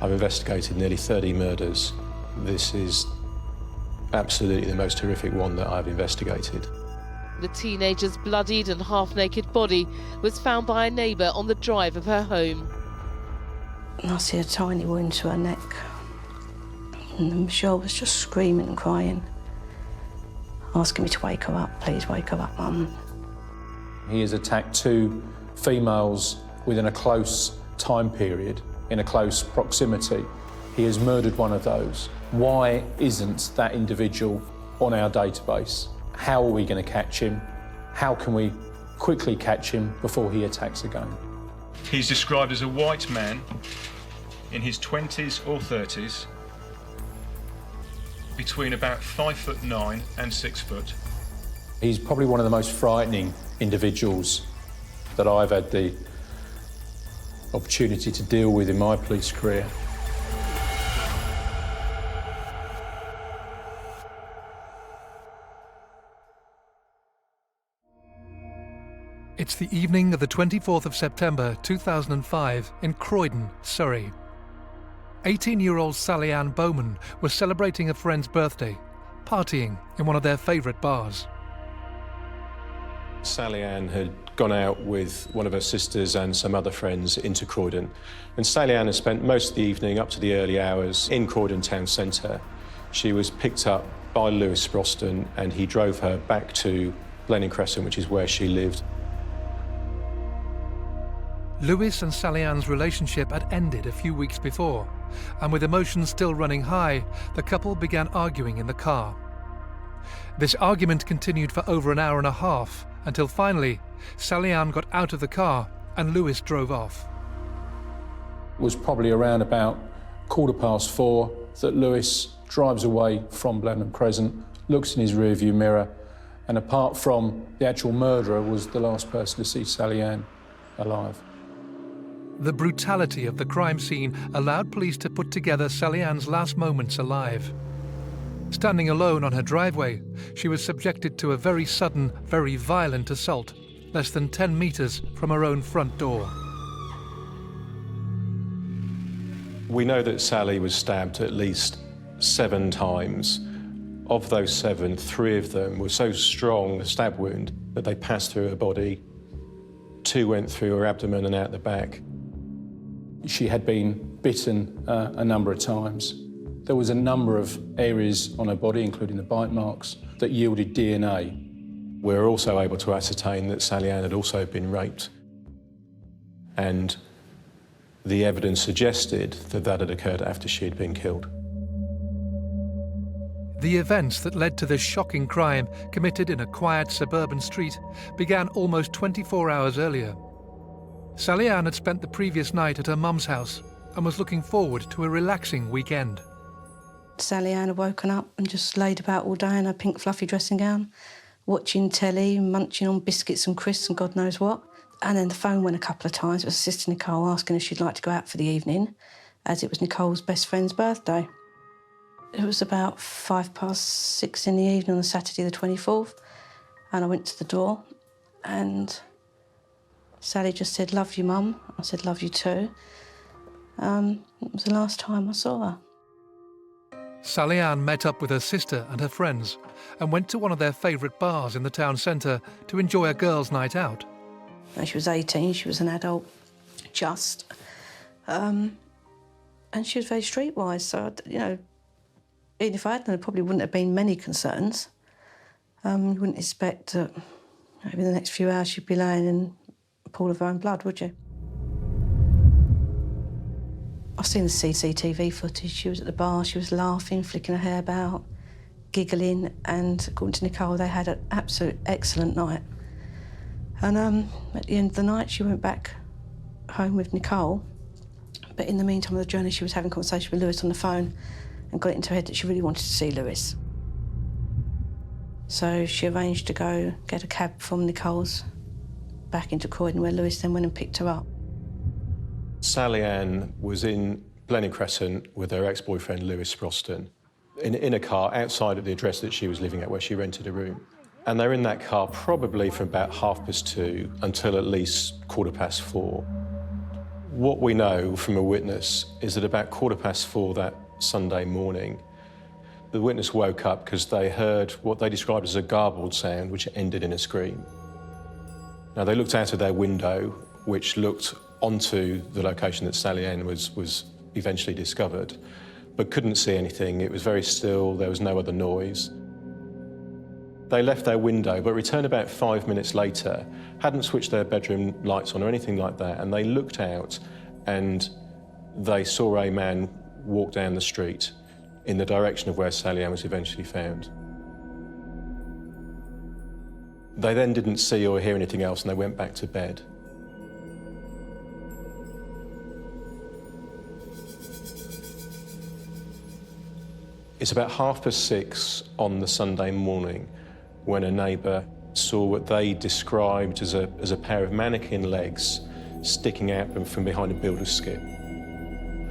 I've investigated nearly 30 murders. This is absolutely the most horrific one that I've investigated. The teenager's bloodied and half-naked body was found by a neighbour on the drive of her home. I see a tiny wound to her neck. And Michelle was just screaming and crying, asking me to wake her up. Please wake her up, Mum. He has attacked 2 females within a close time period, in a close proximity. He has murdered one of those. Why isn't that individual on our database? How are we going to catch him? How can we quickly catch him before he attacks again? He's described as a white man in his 20s or 30s, between about 5'9" and 6 foot. He's probably one of the most frightening individuals that I've had the opportunity to deal with in my police career. It's the evening of the 24th of September 2005 in Croydon, Surrey. 18-year-old Sally Ann Bowman was celebrating a friend's birthday, partying in one of their favourite bars. Sally Ann had gone out with one of her sisters and some other friends into Croydon. And Sally Ann had spent most of the evening up to the early hours in Croydon town centre. She was picked up by Lewis Sproston and he drove her back to Blenheim Crescent, which is where she lived. Lewis and Sally Ann's relationship had ended a few weeks before, and with emotions still running high, the couple began arguing in the car. This argument continued for over an hour and a half, until finally, Sally Ann got out of the car and Lewis drove off. It was probably around about 4:15 that Lewis drives away from Blenheim Crescent, looks in his rearview mirror, and apart from the actual murderer, was the last person to see Sally Ann alive. The brutality of the crime scene allowed police to put together Sally Ann's last moments alive. Standing alone on her driveway, she was subjected to a very sudden, very violent assault, less than 10 metres from her own front door. We know that Sally was stabbed at least 7 times. Of those 7, 3 of them were so strong, the stab wound, that they passed through her body. 2 went through her abdomen and out the back. She had been bitten a number of times. There was a number of areas on her body, including the bite marks, that yielded DNA. We were also able to ascertain that Sally Ann had also been raped. And the evidence suggested that that had occurred after she had been killed. The events that led to this shocking crime, committed in a quiet suburban street, began almost 24 hours earlier. Sally Ann had spent the previous night at her mum's house and was looking forward to a relaxing weekend. Sally Ann had woken up and just laid about all day in her pink fluffy dressing gown, watching telly, munching on biscuits and crisps and God knows what. And then the phone went a couple of times. It was Sister Nicole asking if she'd like to go out for the evening, as it was Nicole's best friend's birthday. It was about 6:05 in the evening on Saturday the 24th, and I went to the door, and Sally just said, "Love you, Mum." I said, "Love you too." It was the last time I saw her. Sally Ann met up with her sister and her friends and went to one of their favourite bars in the town centre to enjoy a girls' night out. And she was 18, she was an adult, just. And she was very streetwise, so, you know, even if I had, there probably wouldn't have been many concerns. You wouldn't expect that maybe the next few hours she'd be laying in a pool of her own blood, would you? I've seen the CCTV footage. She was at the bar, she was laughing, flicking her hair about, giggling, and according to Nicole, they had an absolute excellent night. And at the end of the night, she went back home with Nicole, but in the meantime of the journey, she was having a conversation with Lewis on the phone and got it into her head that she really wanted to see Lewis. So she arranged to go get a cab from Nicole's back into Croydon, where Lewis then went and picked her up. Sally Ann was in Blenheim Crescent with her ex-boyfriend Lewis Sproston in a car outside of the address that she was living at, where she rented a room. And they were in that car probably from about 2:30 until at least 4:15. What we know from a witness is that about 4:15 that Sunday morning, the witness woke up because they heard what they described as a garbled sound, which ended in a scream. Now, they looked out of their window, which looked onto the location that Sally Ann was eventually discovered, but couldn't see anything. It was very still, there was no other noise. They left their window, but returned about 5 minutes later, hadn't switched their bedroom lights on or anything like that, and they looked out and they saw a man walk down the street in the direction of where Sally Ann was eventually found. They then didn't see or hear anything else, and they went back to bed. It's about 6:30 on the Sunday morning when a neighbour saw what they described as a pair of mannequin legs sticking out from behind a builder's skip.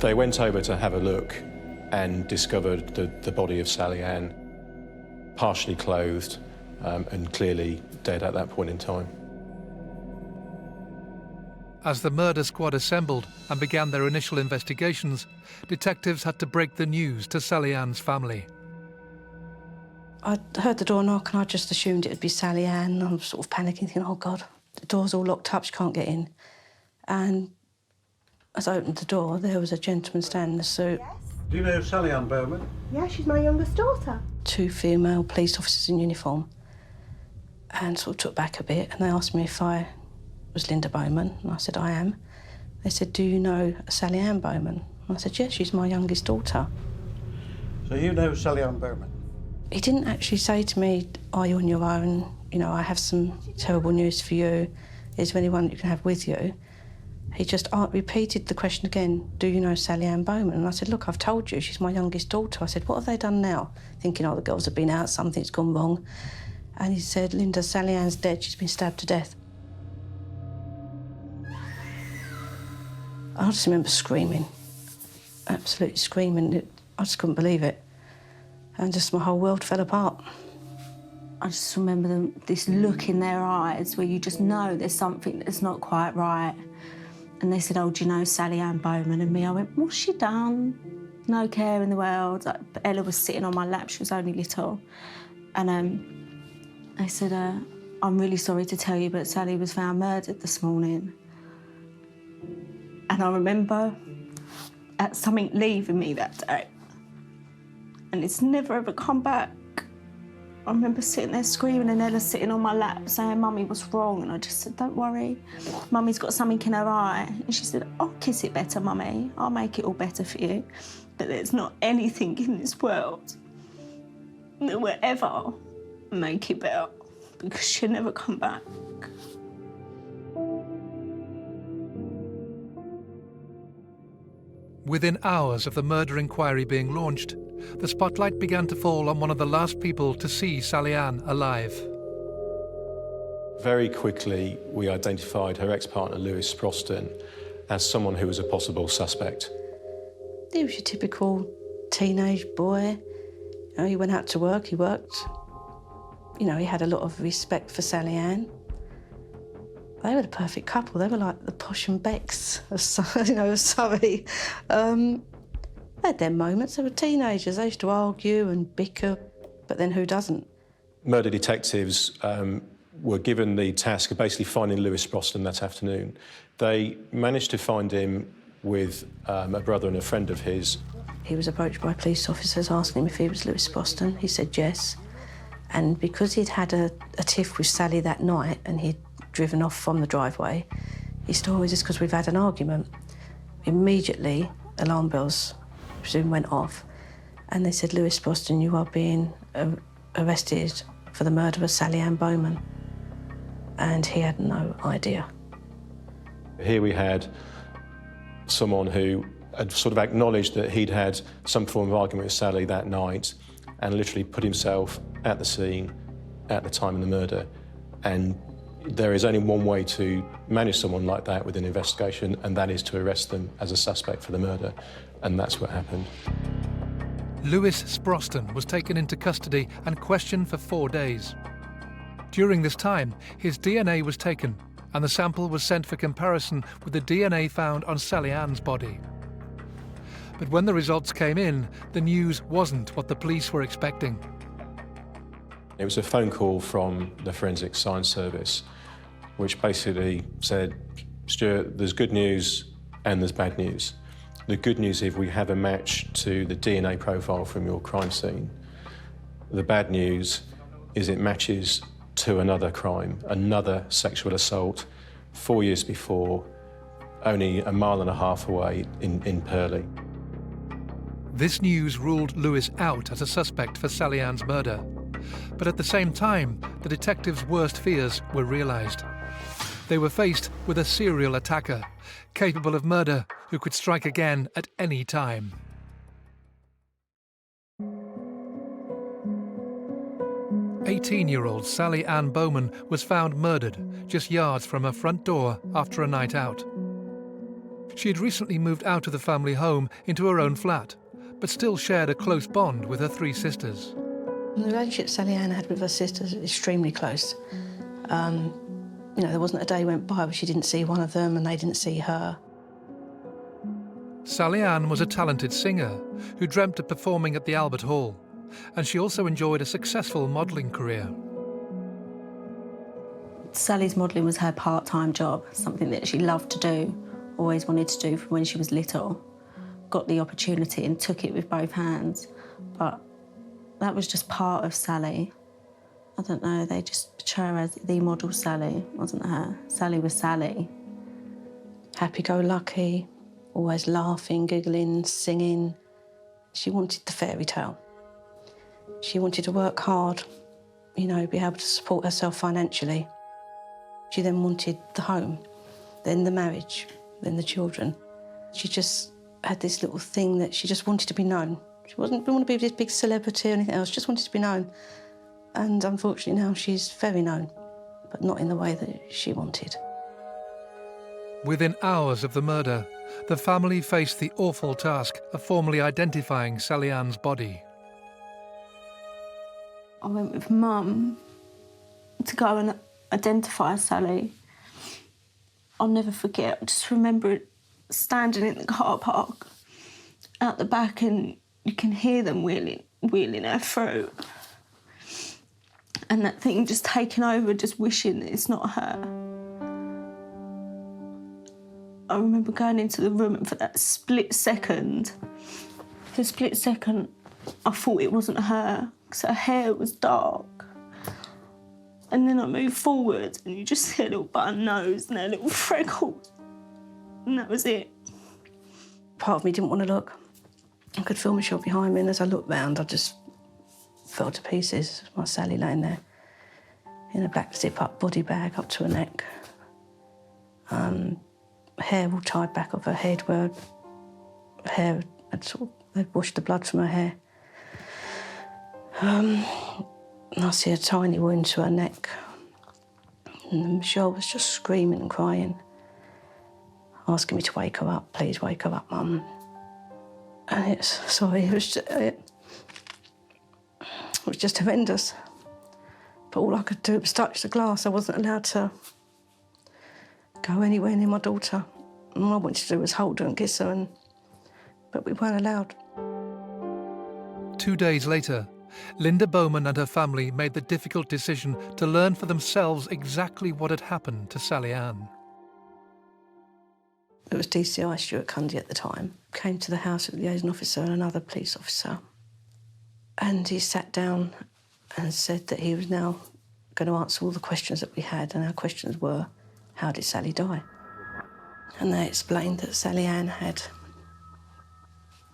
They went over to have a look and discovered the body of Sally Ann, partially clothed and clearly dead at that point in time. As the murder squad assembled and began their initial investigations, detectives had to break the news to Sally Ann's family. I heard the door knock and I just assumed it would be Sally Ann. I was sort of panicking, thinking, oh God, the door's all locked up, she can't get in. And as I opened the door, there was a gentleman standing in a suit. Yes. Do you know Sally Ann Bowman? Yeah, she's my youngest daughter. 2 female police officers in uniform, and sort of took back a bit, and they asked me if I was Linda Bowman, and I said, I am. They said, do you know Sally Ann Bowman? And I said, yes, she's my youngest daughter. So you know Sally Ann Bowman? He didn't actually say to me, are you on your own? You know, I have some terrible news for you. Is there anyone you can have with you? He just repeated the question again, do you know Sally Ann Bowman? And I said, look, I've told you, she's my youngest daughter. I said, what have they done now? Thinking, oh, the girls have been out, something's gone wrong. And he said, Linda, Sally Ann's dead, she's been stabbed to death. I just remember screaming, absolutely screaming. I just couldn't believe it. And just my whole world fell apart. I just remember this look in their eyes where you just know there's something that's not quite right. And they said, oh, do you know Sally Ann Bowman? And me, I went, what's she done? No care in the world. Like, Ella was sitting on my lap, she was only little. And I said, I'm really sorry to tell you, but Sally was found murdered this morning. And I remember something leaving me that day. And it's never ever come back. I remember sitting there screaming and Ella sitting on my lap saying, Mummy, what's wrong? And I just said, don't worry, Mummy's got something in her eye. And she said, I'll kiss it better, Mummy. I'll make it all better for you. But there's not anything in this world that will ever make it better, because she'll never come back. Within hours of the murder inquiry being launched, the spotlight began to fall on one of the last people to see Sally Ann alive. Very quickly, we identified her ex-partner, Lewis Sproston, as someone who was a possible suspect. He was your typical teenage boy. You know, he went out to work, he worked. You know, he had a lot of respect for Sally Ann. They were the perfect couple. They were like the Posh and Becks of Surrey. They had their moments. They were teenagers. They used to argue and bicker, but then who doesn't? Murder detectives were given the task of basically finding Lewis Sproston that afternoon. They managed to find him with a brother and a friend of his. He was approached by police officers asking him if he was Lewis Sproston. He said yes. And because he'd had a tiff with Sally that night and he'd driven off from the driveway, he said, oh, is this because we've had an argument? Immediately, alarm bells, I presume, went off. And they said, Lewis Sproston, you are being arrested for the murder of Sally Ann Bowman. And he had no idea. Here we had someone who had sort of acknowledged that he'd had some form of argument with Sally that night and literally put himself at the scene at the time of the murder. And there is only one way to manage someone like that with an investigation, and that is to arrest them as a suspect for the murder. And that's what happened. Lewis Sproston was taken into custody and questioned for 4 days. During this time, his DNA was taken, and the sample was sent for comparison with the DNA found on Sally Ann's body. But when the results came in, the news wasn't what the police were expecting. It was a phone call from the Forensic Science Service, which basically said, Stuart, there's good news and there's bad news. The good news is we have a match to the DNA profile from your crime scene. The bad news is it matches to another crime, another sexual assault, 4 years before, only a mile and a half away in Purley. This news ruled Lewis out as a suspect for Sally Ann's murder. But at the same time, the detectives' worst fears were realised. They were faced with a serial attacker, capable of murder, who could strike again at any time. "18-year-old Sally Ann Bowman was found murdered just yards from her front door after a night out. She had recently moved out of the family home into her own flat, but still shared a close bond with her 3 sisters. The relationship Sally Ann had with her sisters was extremely close. You know, there wasn't a day went by where she didn't see one of them and they didn't see her. Sally Ann was a talented singer who dreamt of performing at the Albert Hall, and she also enjoyed a successful modelling career. Sally's modelling was her part-time job, something that she loved to do, always wanted to do from when she was little. Got the opportunity and took it with both hands, but that was just part of Sally. I don't know, they just portray her as the model Sally, wasn't her? Sally was Sally. Happy-go-lucky, always laughing, giggling, singing. She wanted the fairy tale. She wanted to work hard, you know, be able to support herself financially. She then wanted the home, then the marriage, then the children. She just had this little thing that she just wanted to be known. She didn't want to be this big celebrity or anything else, just wanted to be known. And unfortunately now she's very known, but not in the way that she wanted. Within hours of the murder, the family faced the awful task of formally identifying Sally Ann's body. I went with Mum to go and identify Sally. I'll never forget, I just remember standing in the car park out the back and you can hear them wheeling her through. And that thing just taking over, just wishing that it's not her. I remember going into the room and for that split second, I thought it wasn't her, because her hair was dark. And then I moved forward and you just see a little button nose and a little freckle. And that was it. Part of me didn't want to look. I could feel Michelle behind me, and as I looked round, I just fell to pieces. My Sally laying there in a black zip-up body bag up to her neck. Hair all tied back off her head where her hair they'd washed the blood from her hair. And I see a tiny wound to her neck. And Michelle was just screaming and crying, asking me to wake her up. Please wake her up, Mum. And it was just horrendous. But all I could do was touch the glass. I wasn't allowed to go anywhere near my daughter. And all I wanted to do was hold her and kiss her, but we weren't allowed. 2 days later, Linda Bowman and her family made the difficult decision to learn for themselves exactly what had happened to Sally Ann. It was DCI Stuart Cundy at the time. Came to the house with the liaison officer and another police officer. And he sat down and said that he was now going to answer all the questions that we had, and our questions were, how did Sally die? And they explained that Sally Ann had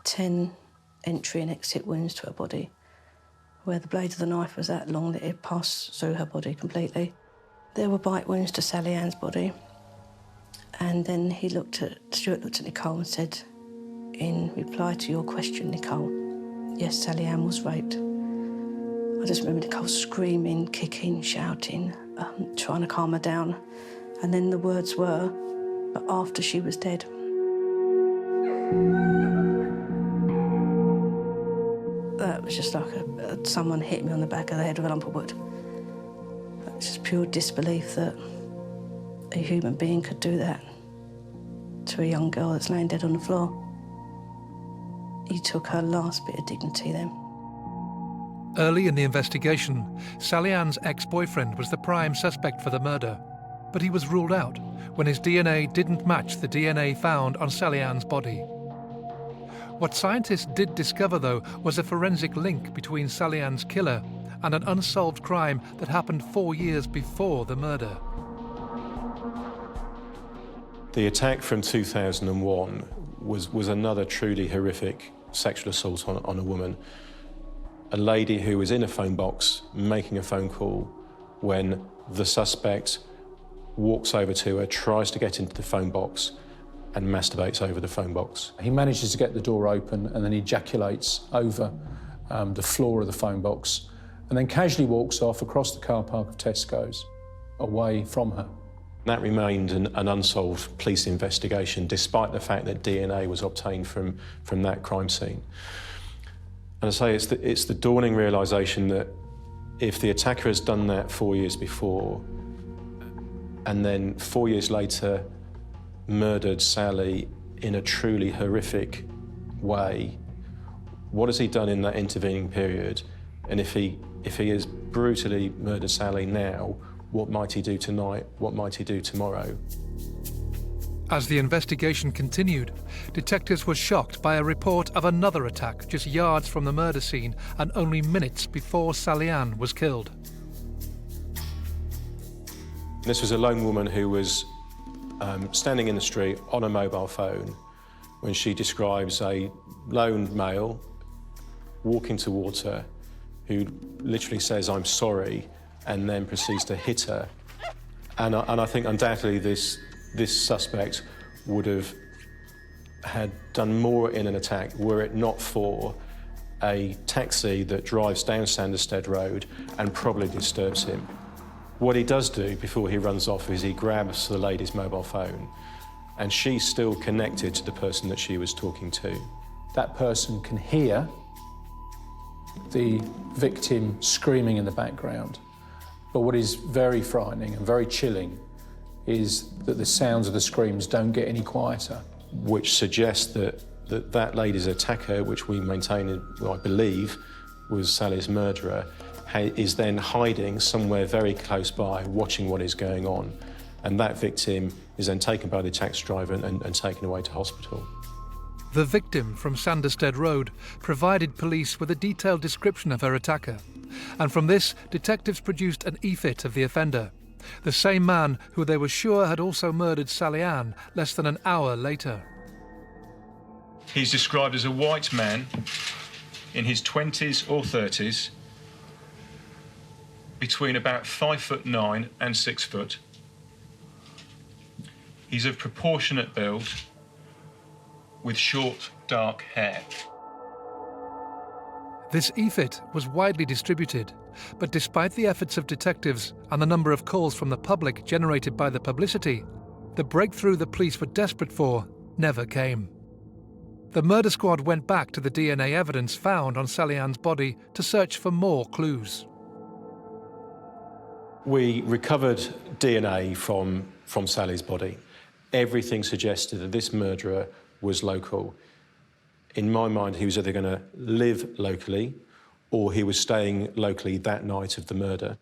10 entry and exit wounds to her body, where the blade of the knife was that long that it passed through her body completely. There were bite wounds to Sally Ann's body. And then Stuart looked at Nicole and said, in reply to your question, Nicole, yes, Sally Ann was raped. I just remember Nicole screaming, kicking, shouting, trying to calm her down. And then the words were, but after she was dead. That was just like someone hit me on the back of the head with a lump of wood. It was just pure disbelief that a human being could do that to a young girl that's laying dead on the floor. He took her last bit of dignity then. Early in the investigation, Sally Ann's ex-boyfriend was the prime suspect for the murder, but he was ruled out when his DNA didn't match the DNA found on Sally Ann's body. What scientists did discover, though, was a forensic link between Sally Ann's killer and an unsolved crime that happened 4 years before the murder. The attack from 2001 was another truly horrific sexual assault on a woman. A lady who was in a phone box making a phone call when the suspect walks over to her, tries to get into the phone box and masturbates over the phone box. He manages to get the door open and then ejaculates over the floor of the phone box and then casually walks off across the car park of Tesco's, away from her. That remained an unsolved police investigation, despite the fact that DNA was obtained from that crime scene. And I say it's the dawning realisation that if the attacker has done that 4 years before, and then 4 years later murdered Sally in a truly horrific way, what has he done in that intervening period? And if he has brutally murdered Sally now, what might he do tonight? What might he do tomorrow? As the investigation continued, detectives were shocked by a report of another attack just yards from the murder scene and only minutes before Sally Ann was killed. This was a lone woman who was standing in the street on a mobile phone when she describes a lone male walking towards her who literally says, "I'm sorry," and then proceeds to hit her. And I think undoubtedly this suspect would have had done more in an attack were it not for a taxi that drives down Sanderstead Road and probably disturbs him. What he does do before he runs off is he grabs the lady's mobile phone, and she's still connected to the person that she was talking to. That person can hear the victim screaming in the background. But what is very frightening and very chilling is that the sounds of the screams don't get any quieter. Which suggests that lady's attacker, which we maintain, well, I believe, was Sally's murderer, is then hiding somewhere very close by, watching what is going on. And that victim is then taken by the taxi driver and taken away to hospital. The victim from Sanderstead Road provided police with a detailed description of her attacker. And from this, detectives produced an e-fit of the offender, the same man who they were sure had also murdered Sally Ann less than an hour later. He's described as a white man in his 20s or 30s, between about 5'9" and 6 foot. He's of proportionate build, with short, dark hair. This e-fit was widely distributed, but despite the efforts of detectives and the number of calls from the public generated by the publicity, the breakthrough the police were desperate for never came. The murder squad went back to the DNA evidence found on Sally Ann's body to search for more clues. We recovered DNA from Sally's body. Everything suggested that this murderer was local. In my mind, he was either going to live locally or he was staying locally that night of the murder.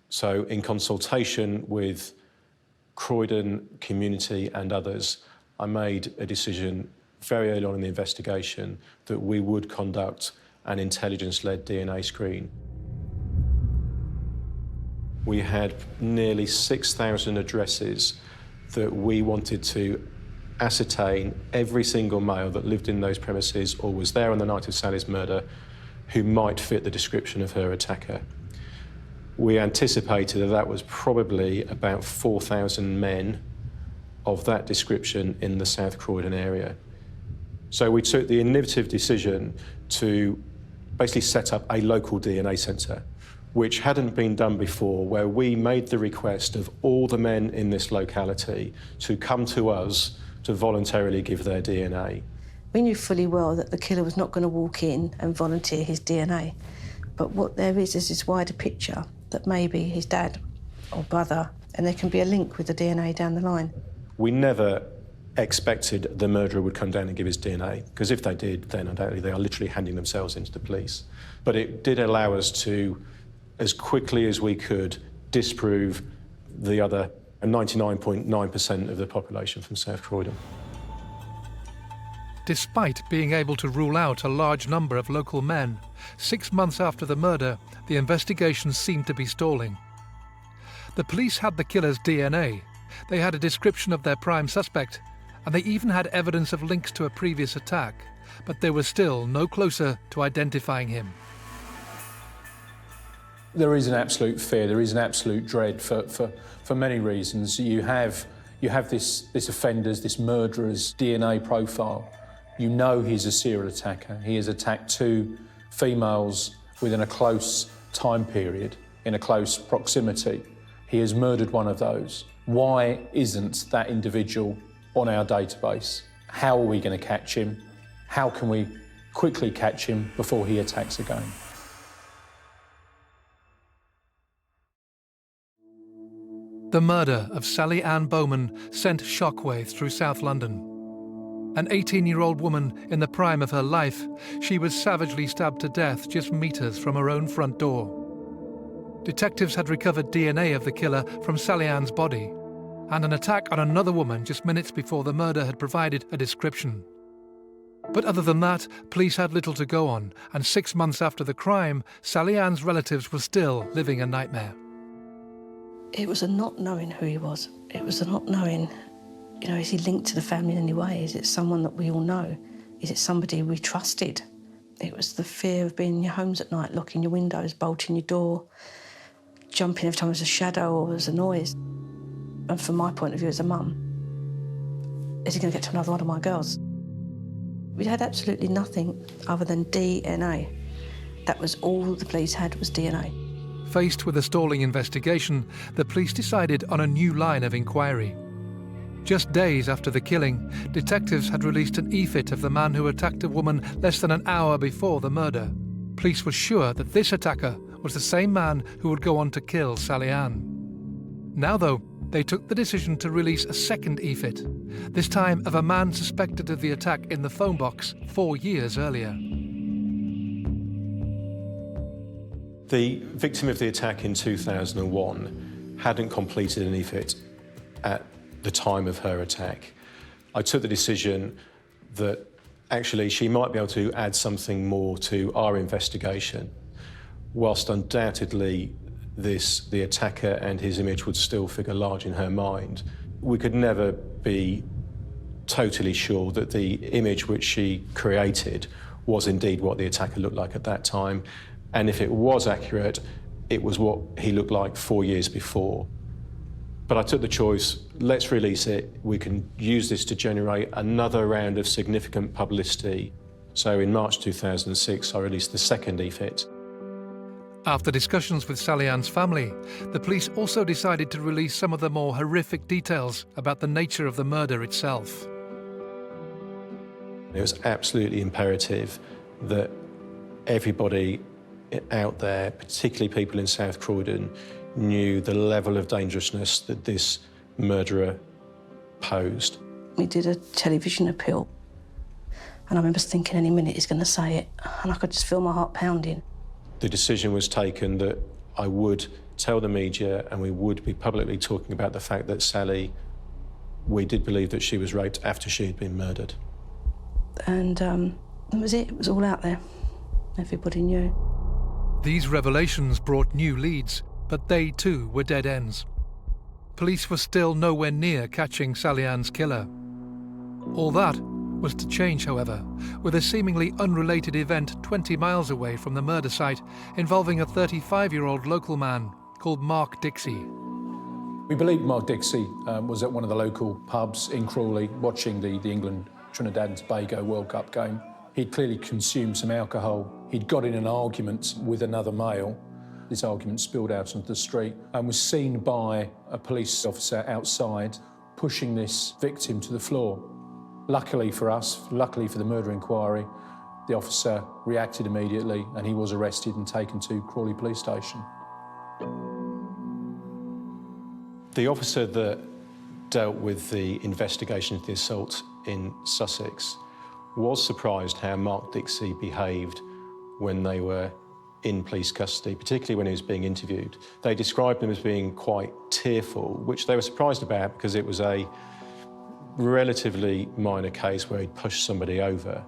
So in consultation with Croydon community and others, I made a decision very early on in the investigation that we would conduct an intelligence-led DNA screen. We had nearly 6,000 addresses that we wanted to ascertain every single male that lived in those premises or was there on the night of Sally's murder who might fit the description of her attacker. We anticipated that was probably about 4,000 men of that description in the South Croydon area. So we took the innovative decision to basically set up a local DNA centre, which hadn't been done before, where we made the request of all the men in this locality to come to us to voluntarily give their DNA. We knew fully well that the killer was not going to walk in and volunteer his DNA. But what there is this wider picture that maybe his dad or brother and there can be a link with the DNA down the line. We never expected the murderer would come down and give his DNA, because if they did, then undoubtedly they are literally handing themselves into the police. But it did allow us to, as quickly as we could, disprove the other 99.9% of the population from South Croydon. Despite being able to rule out a large number of local men, 6 months after the murder, the investigation seemed to be stalling. The police had the killer's DNA, they had a description of their prime suspect, and they even had evidence of links to a previous attack, but they were still no closer to identifying him. There is an absolute fear, there is an absolute dread for many reasons. You have this offender's, this murderer's DNA profile. You know he's a serial attacker. He has attacked 2 females within a close time period, in a close proximity. He has murdered one of those. Why isn't that individual on our database? How are we going to catch him? How can we quickly catch him before he attacks again? The murder of Sally Ann Bowman sent shockwaves through South London. An 18-year-old woman in the prime of her life, she was savagely stabbed to death just meters from her own front door. Detectives had recovered DNA of the killer from Sally Ann's body, and an attack on another woman just minutes before the murder had provided a description. But other than that, police had little to go on, and 6 months after the crime, Sally Ann's relatives were still living a nightmare. It was a not knowing who he was. It was a not knowing, you know, is he linked to the family in any way? Is it someone that we all know? Is it somebody we trusted? It was the fear of being in your homes at night, locking your windows, bolting your door, jumping every time there's a shadow or there's a noise. And from my point of view as a mum, is he going to get to another one of my girls? We had absolutely nothing other than DNA. That was all the police had, was DNA. Faced with a stalling investigation, the police decided on a new line of inquiry. Just days after the killing, detectives had released an e-fit of the man who attacked a woman less than an hour before the murder. Police were sure that this attacker was the same man who would go on to kill Sally Ann. Now, though, they took the decision to release a second e-fit, this time of a man suspected of the attack in the phone box 4 years earlier. The victim of the attack in 2001 hadn't completed an e-fit at the time of her attack. I took the decision that actually she might be able to add something more to our investigation, whilst undoubtedly the attacker and his image would still figure large in her mind. We could never be totally sure that the image which she created was indeed what the attacker looked like at that time. And if it was accurate, it was what he looked like 4 years before. But I took the choice, let's release it. We can use this to generate another round of significant publicity. So in March 2006, I released the second e-fit. After discussions with Sally Ann's family, the police also decided to release some of the more horrific details about the nature of the murder itself. It was absolutely imperative that everybody out there, particularly people in South Croydon, knew the level of dangerousness that this murderer posed. We did a television appeal, and I remember thinking any minute he's going to say it, and I could just feel my heart pounding. The decision was taken that I would tell the media and we would be publicly talking about the fact that Sally, we did believe that she was raped after she had been murdered. And that was it. It was all out there. Everybody knew. These revelations brought new leads, but they too were dead ends. Police were still nowhere near catching Sally Ann's killer. All that was to change, however, with a seemingly unrelated event 20 miles away from the murder site involving a 35-year-old local man called Mark Dixie. We believe Mark Dixie was at one of the local pubs in Crawley watching the England-Trinidad and Tobago World Cup game. He'd clearly consumed some alcohol. He'd got in an argument with another male. This argument spilled out onto the street and was seen by a police officer outside pushing this victim to the floor. Luckily for us, luckily for the murder inquiry, the officer reacted immediately and he was arrested and taken to Crawley Police Station. The officer that dealt with the investigation of the assault in Sussex was surprised how Mark Dixie behaved when they were in police custody, particularly when he was being interviewed. They described him as being quite tearful, which they were surprised about because it was a relatively minor case where he'd pushed somebody over.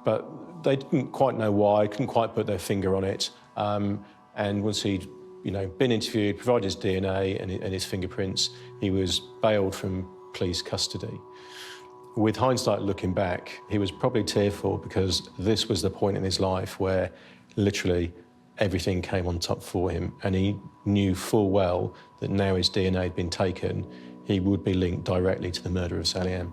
But they didn't quite know why, couldn't quite put their finger on it. And once he'd been interviewed, provided his DNA and his fingerprints, he was bailed from police custody. With hindsight looking back, he was probably tearful because this was the point in his life where literally everything came on top for him, and he knew full well that now his DNA had been taken, he would be linked directly to the murder of Sally Ann.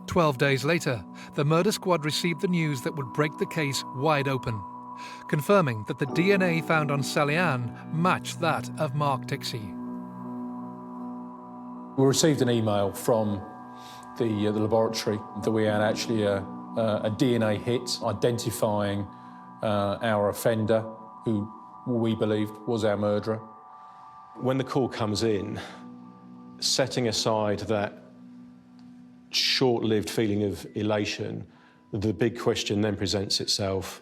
12 days later, the murder squad received the news that would break the case wide open, confirming that the DNA found on Sally Ann matched that of Mark Dixie. We received an email from the laboratory that we had actually a DNA hit identifying our offender, who we believed was our murderer. When the call comes in, setting aside that short-lived feeling of elation, the big question then presents itself,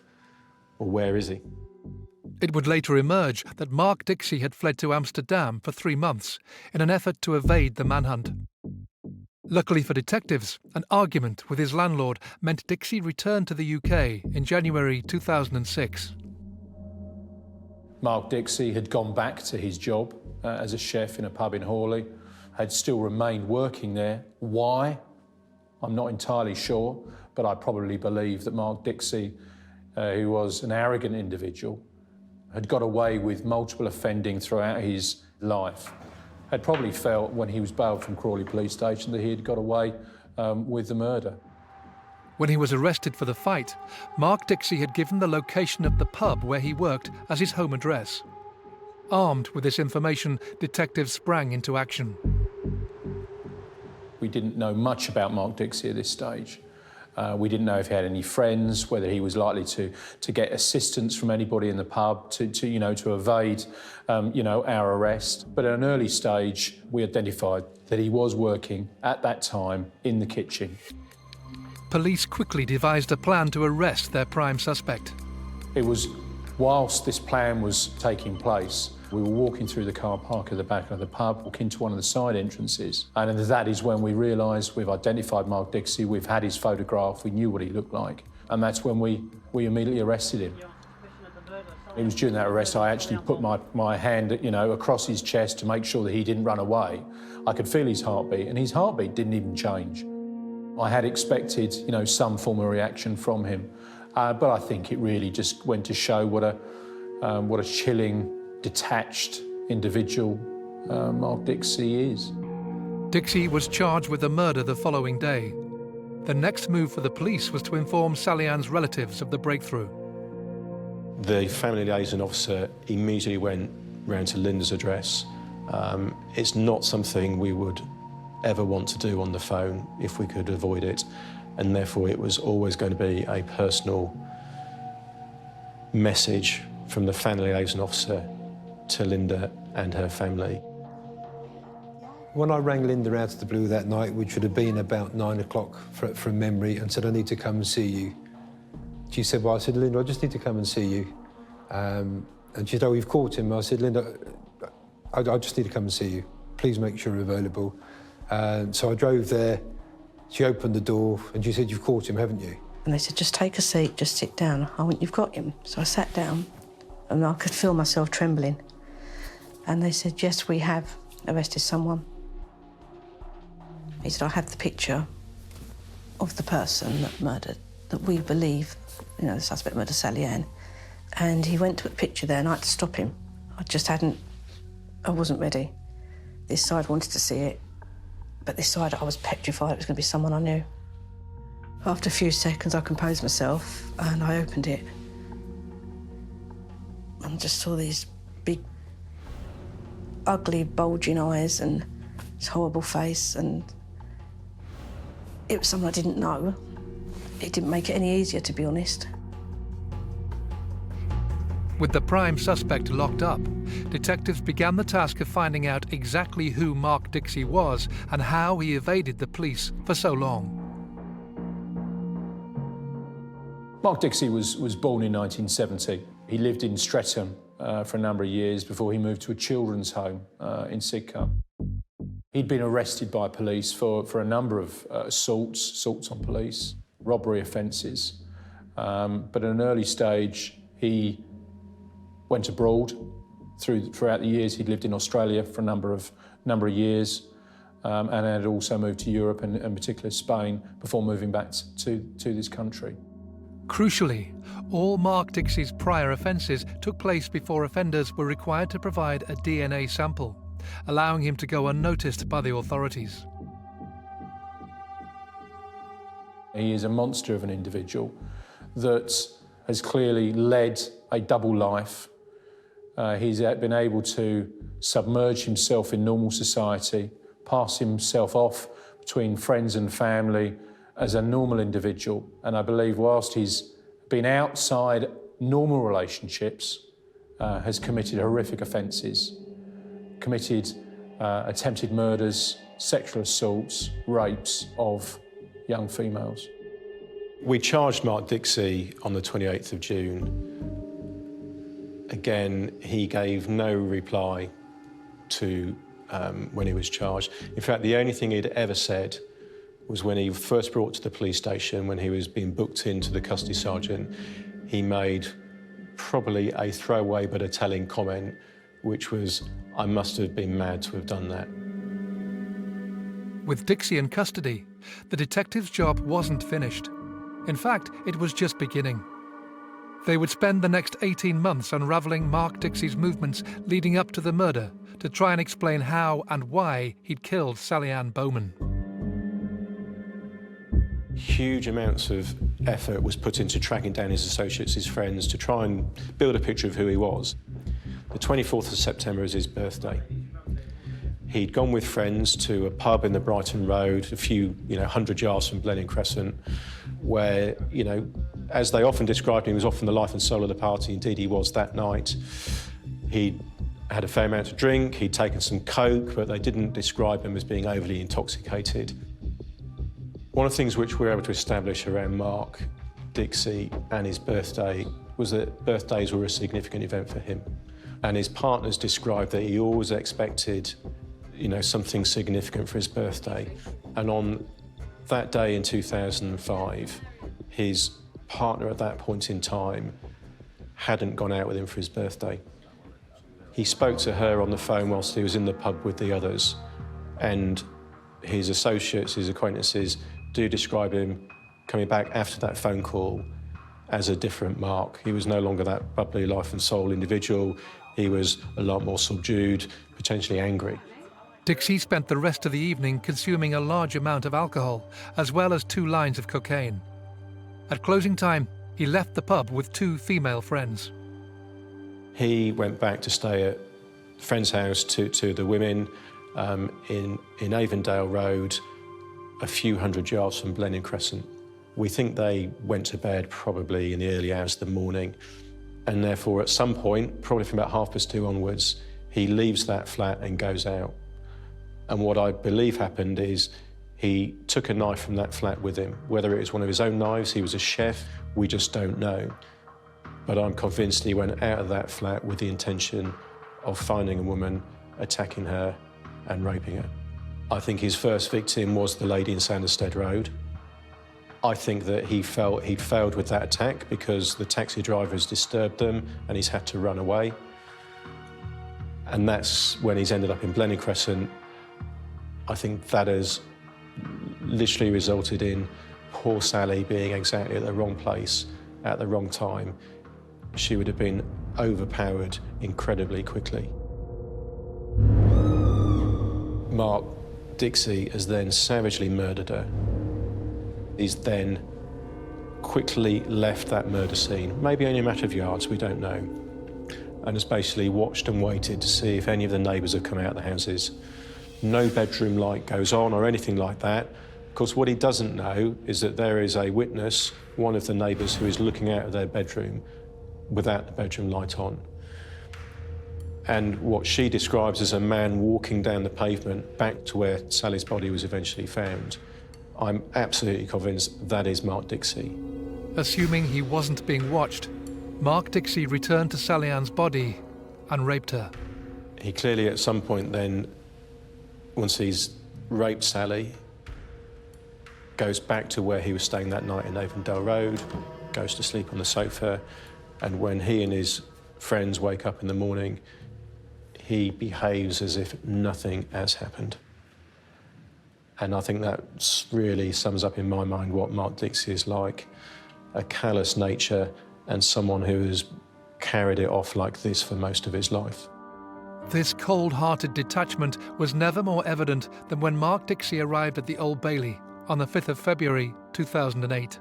well, where is he? It would later emerge that Mark Dixie had fled to Amsterdam for 3 months in an effort to evade the manhunt. Luckily for detectives, an argument with his landlord meant Dixie returned to the UK in January 2006. Mark Dixie had gone back to his job as a chef in a pub in Hawley, had still remained working there. Why? I'm not entirely sure, but I probably believe that Mark Dixie, who was an arrogant individual, had got away with multiple offending throughout his life, had probably felt when he was bailed from Crawley Police Station that he had got away with the murder. When he was arrested for the fight, Mark Dixie had given the location of the pub where he worked as his home address. Armed with this information, detectives sprang into action. We didn't know much about Mark Dixie at this stage. We didn't know if he had any friends, whether he was likely to get assistance from anybody in the pub to evade our arrest. But at an early stage, we identified that he was working at that time in the kitchen. Police quickly devised a plan to arrest their prime suspect. It was whilst this plan was taking place, we were walking through the car park at the back of the pub, walking to one of the side entrances, and that is when we realised we've identified Mark Dixie, we've had his photograph, we knew what he looked like, and that's when we immediately arrested him. It was during that arrest I actually put my hand, across his chest to make sure that he didn't run away. I could feel his heartbeat, and his heartbeat didn't even change. I had expected, some form of reaction from him, but I think it really just went to show what a chilling, detached individual Mark Dixie is. Dixie was charged with the murder the following day. The next move for the police was to inform Sally Ann's relatives of the breakthrough. The family liaison officer immediately went round to Linda's address. It's not something we would ever want to do on the phone if we could avoid it, and therefore it was always going to be a personal message from the family liaison officer to Linda and her family. When I rang Linda out of the blue that night, which would have been about 9 o'clock from memory, and said, I need to come and see you. She said, well, I said, Linda, I just need to come and see you. And she said, oh, you've caught him. I said, Linda, I just need to come and see you. Please make sure you're available. So I drove there, she opened the door, and she said, you've caught him, haven't you? And they said, just take a seat, just sit down. I went, you've got him. So I sat down, and I could feel myself trembling. And they said, yes, we have arrested someone. He said, I have the picture of the person that we believe, the suspect murdered Sally Ann. And he went to a picture there, and I had to stop him. I wasn't ready. This side wanted to see it, but this side I was petrified it was going to be someone I knew. After a few seconds, I composed myself, and I opened it. And just saw these big, ugly, bulging eyes and this horrible face, and it was someone I didn't know. It didn't make it any easier, to be honest. With the prime suspect locked up, detectives began the task of finding out exactly who Mark Dixie was and how he evaded the police for so long. Mark Dixie was born in 1970. He lived in Streatham for a number of years before he moved to a children's home in Sidcup. He'd been arrested by police for a number of assaults on police, robbery offences, but at an early stage he went abroad. Throughout the years he'd lived in Australia for a number of years, and had also moved to Europe and in particular Spain before moving back to this country. Crucially, all Mark Dixie's prior offences took place before offenders were required to provide a DNA sample, allowing him to go unnoticed by the authorities. He is a monster of an individual that has clearly led a double life. He's been able to submerge himself in normal society, pass himself off between friends and family as a normal individual. And I believe whilst he's been outside normal relationships, has committed horrific offences, committed attempted murders, sexual assaults, rapes of young females. We charged Mark Dixie on the 28th of June. Again, he gave no reply to when he was charged. In fact, the only thing he'd ever said was when he first brought to the police station, when he was being booked into the custody sergeant, he made probably a throwaway but a telling comment, which was, "I must have been mad to have done that." With Dixie in custody, the detective's job wasn't finished. In fact, it was just beginning. They would spend the next 18 months unravelling Mark Dixie's movements leading up to the murder to try and explain how and why he'd killed Sally Ann Bowman. Huge amounts of effort was put into tracking down his associates, his friends, to try and build a picture of who he was. The 24th of September is his birthday. He'd gone with friends to a pub in the Brighton Road, a few, 100 yards from Blenheim Crescent, where, as they often described him, he was often the life and soul of the party. Indeed, he was that night. He'd had a fair amount to drink, he'd taken some coke, but they didn't describe him as being overly intoxicated. One of the things which we were able to establish around Mark Dixie and his birthday was that birthdays were a significant event for him. And his partners described that he always expected, something significant for his birthday. And on that day in 2005, his partner at that point in time hadn't gone out with him for his birthday. He spoke to her on the phone whilst he was in the pub with the others, and his associates, his acquaintances, do describe him coming back after that phone call as a different Mark. He was no longer that bubbly life and soul individual. He was a lot more subdued, potentially angry. Dixie spent the rest of the evening consuming a large amount of alcohol, as well as 2 lines of cocaine. At closing time, he left the pub with 2 female friends. He went back to stay at a friend's house to the women in Avondale Road, a few hundred yards from Blenheim Crescent. We think they went to bed probably in the early hours of the morning, and therefore at some point, probably from about 2:30 onwards, he leaves that flat and goes out. And what I believe happened is he took a knife from that flat with him. Whether it was one of his own knives, he was a chef, we just don't know. But I'm convinced he went out of that flat with the intention of finding a woman, attacking her and raping her. I think his first victim was the lady in Sanderstead Road. I think that he felt he'd failed with that attack because the taxi drivers disturbed them and he's had to run away. And that's when he's ended up in Blenheim Crescent. I think that has literally resulted in poor Sally being exactly at the wrong place at the wrong time. She would have been overpowered incredibly quickly. Mark Dixie has then savagely murdered her. He's then quickly left that murder scene, maybe only a matter of yards, we don't know, and has basically watched and waited to see if any of the neighbours have come out of the houses. No bedroom light goes on or anything like that. Of course, what he doesn't know is that there is a witness, one of the neighbours, who is looking out of their bedroom without the bedroom light on. And what she describes as a man walking down the pavement back to where Sally's body was eventually found. I'm absolutely convinced that is Mark Dixie. Assuming he wasn't being watched, Mark Dixie returned to Sally Ann's body and raped her. He clearly at some point then, once he's raped Sally, goes back to where he was staying that night in Avondale Road, goes to sleep on the sofa, and when he and his friends wake up in the morning, he behaves as if nothing has happened. And I think that really sums up in my mind what Mark Dixie is like. A callous nature and someone who has carried it off like this for most of his life. This cold-hearted detachment was never more evident than when Mark Dixie arrived at the Old Bailey on the 5th of February 2008.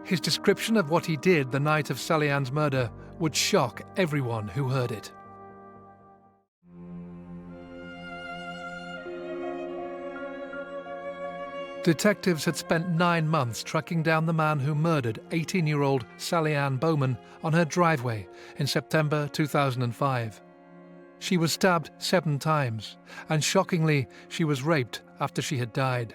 His description of what he did the night of Sally Ann's murder would shock everyone who heard it. Detectives had spent 9 months tracking down the man who murdered 18-year-old Sally Ann Bowman on her driveway in September 2005. She was stabbed 7 times, and shockingly, she was raped after she had died.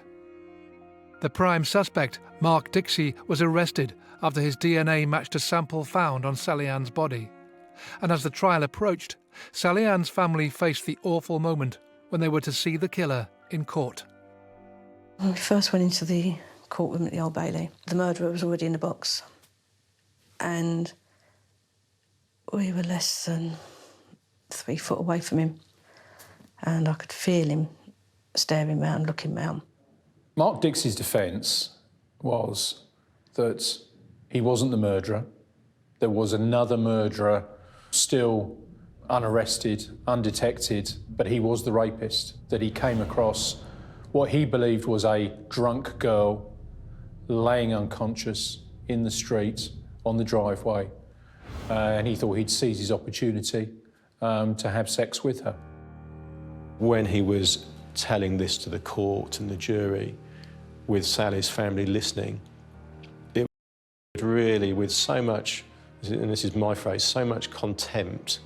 The prime suspect, Mark Dixie, was arrested after his DNA matched a sample found on Sally Ann's body. And as the trial approached, Sally Ann's family faced the awful moment when they were to see the killer in court. When we first went into the courtroom at the Old Bailey, the murderer was already in the box. And we were less than 3 foot away from him. And I could feel him staring round, looking round. Mark Dixie's defence was that he wasn't the murderer. There was another murderer still unarrested, undetected, but he was the rapist, that he came across what he believed was a drunk girl laying unconscious in the street on the driveway, and he thought he'd seize his opportunity to have sex with her. When he was telling this to the court and the jury, with Sally's family listening, it was really with so much, and this is my phrase, so much contempt,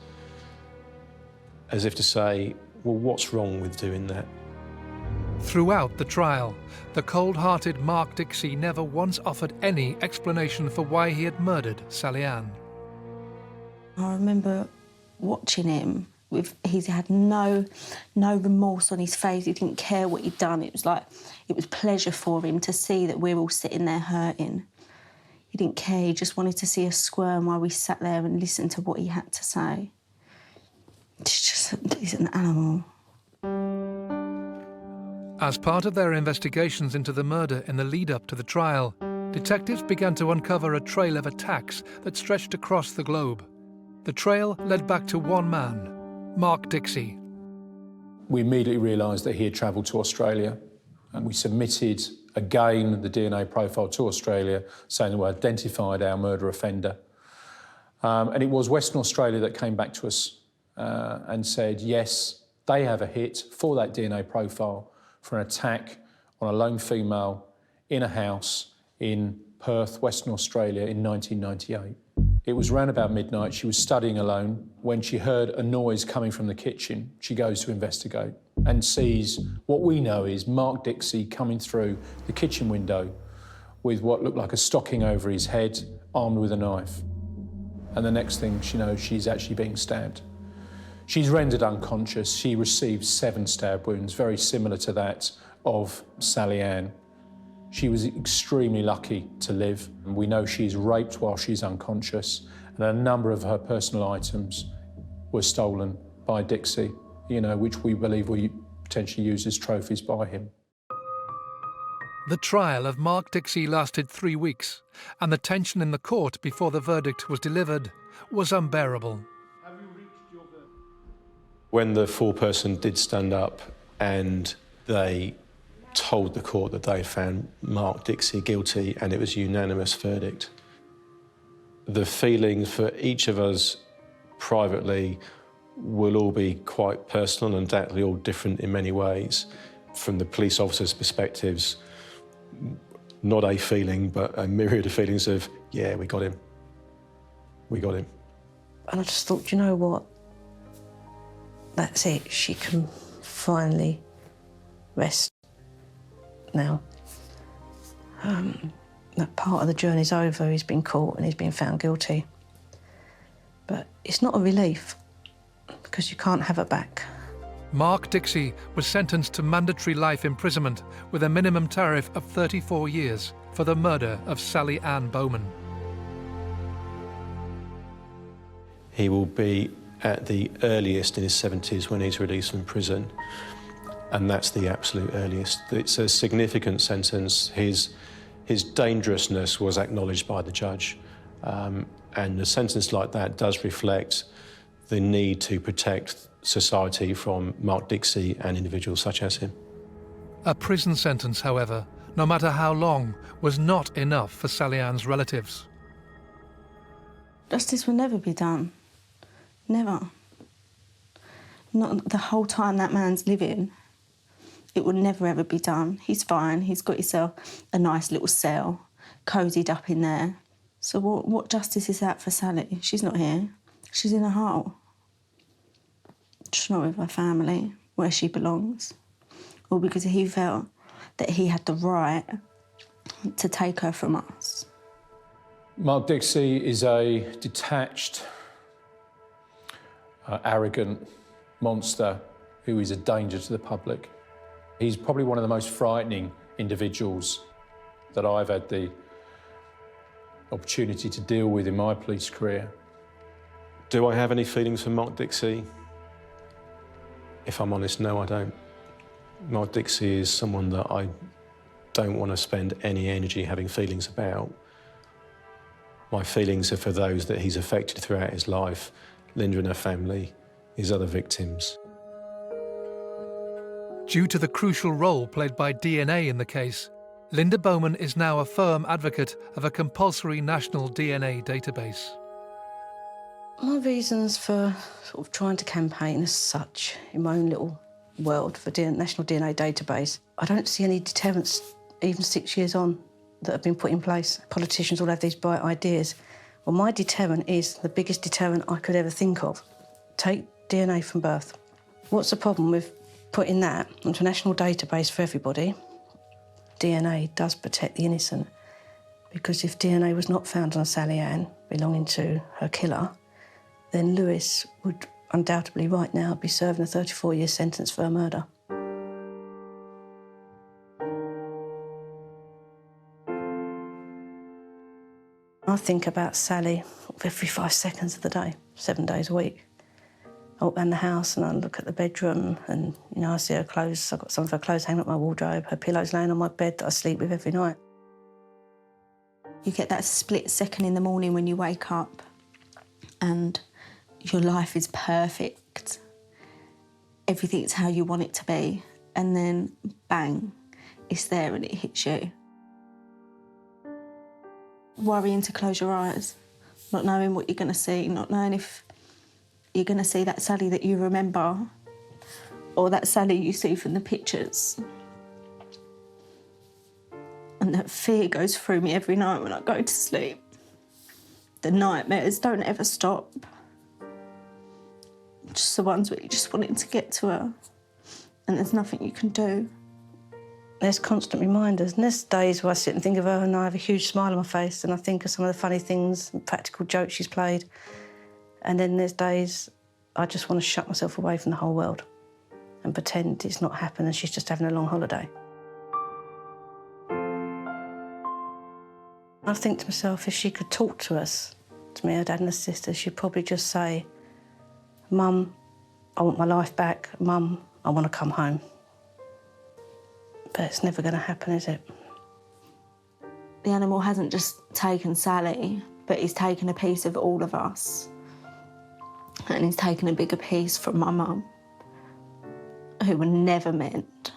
as if to say, well, what's wrong with doing that? Throughout the trial, the cold-hearted Mark Dixie never once offered any explanation for why he had murdered Sally Ann. I remember watching him he had no remorse on his face. He didn't care what he'd done. It was pleasure for him to see that we're all sitting there hurting. He didn't care. He just wanted to see us squirm while we sat there and listened to what he had to say. He's an animal. As part of their investigations into the murder in the lead-up to the trial, detectives began to uncover a trail of attacks that stretched across the globe. The trail led back to one man, Mark Dixie. We immediately realised that he had travelled to Australia, and we submitted again the DNA profile to Australia, saying that we identified our murder offender. And it was Western Australia that came back to us and said, yes, they have a hit for that DNA profile for an attack on a lone female in a house in Perth, Western Australia in 1998. It was around about midnight. She was studying alone. When she heard a noise coming from the kitchen, she goes to investigate and sees what we know is Mark Dixie coming through the kitchen window with what looked like a stocking over his head, armed with a knife. And the next thing she knows, she's actually being stabbed. She's rendered unconscious. She received 7 stab wounds, very similar to that of Sally Ann. She was extremely lucky to live. We know she's raped while she's unconscious, and a number of her personal items were stolen by Dixie, which we believe were potentially used as trophies by him. The trial of Mark Dixie lasted 3 weeks, and the tension in the court before the verdict was delivered was unbearable. When the foreperson did stand up and they told the court that they found Mark Dixie guilty and it was a unanimous verdict, the feelings for each of us privately will all be quite personal and undoubtedly all different in many ways. From the police officers' perspectives, not a feeling, but a myriad of feelings of, yeah, we got him. we got him. And I just thought, you know what? That's it. She can finally rest now. That part of the journey's over. He's been caught and he's been found guilty. But it's not a relief, because you can't have it back. Mark Dixie was sentenced to mandatory life imprisonment with a minimum tariff of 34 years for the murder of Sally Ann Bowman. He will be at the earliest in his 70s when he's released from prison, and that's the absolute earliest. It's a significant sentence. His dangerousness was acknowledged by the judge, and a sentence like that does reflect the need to protect society from Mark Dixie and individuals such as him. A prison sentence, however, no matter how long, was not enough for Sally Ann's relatives. Justice will never be done. Never. Not the whole time that man's living. It will never ever be done. He's fine. He's got himself a nice little cell, cosied up in there. So what justice is that for Sally? She's not here. She's in a hole. She's not with her family, where she belongs. Or because he felt that he had the right to take her from us. Mark Dixie is a detached, arrogant monster who is a danger to the public. He's probably one of the most frightening individuals that I've had the opportunity to deal with in my police career. Do I have any feelings for Mark Dixie? If I'm honest, no, I don't. Mark Dixie is someone that I don't want to spend any energy having feelings about. My feelings are for those that he's affected throughout his life, Linda and her family, his other victims. Due to the crucial role played by DNA in the case, Linda Bowman is now a firm advocate of a compulsory national DNA database. My reasons for sort of trying to campaign as such in my own little world for national DNA database, I don't see any deterrents, even 6 years on, that have been put in place. Politicians all have these bright ideas. Well, my deterrent is the biggest deterrent I could ever think of. Take DNA from birth. What's the problem with putting that onto a national database for everybody? DNA does protect the innocent, because if DNA was not found on Sally Ann belonging to her killer, then Lewis would undoubtedly right now be serving a 34-year sentence for her murder. I think about Sally every 5 seconds of the day, 7 days a week. I walk around the house and I look at the bedroom and, you know, I see her clothes. I've got some of her clothes hanging up my wardrobe, her pillows laying on my bed that I sleep with every night. You get that split second in the morning when you wake up and your life is perfect. Everything's how you want it to be. And then, bang, it's there and it hits you. Worrying to close your eyes, not knowing what you're going to see, not knowing if you're going to see that Sally that you remember or that Sally you see from the pictures. And that fear goes through me every night when I go to sleep. The nightmares don't ever stop. Just the ones where you just wanted to get to her and there's nothing you can do. There's constant reminders, and there's days where I sit and think of her and I have a huge smile on my face and I think of some of the funny things and practical jokes she's played. And then there's days I just want to shut myself away from the whole world and pretend it's not happened and she's just having a long holiday. I think to myself, if she could talk to us, to me, her dad and her sister, she'd probably just say, "Mum, I want my life back. Mum, I want to come home." But it's never going to happen, is it? The animal hasn't just taken Sally, but he's taken a piece of all of us. And he's taken a bigger piece from my mum, who were never meant.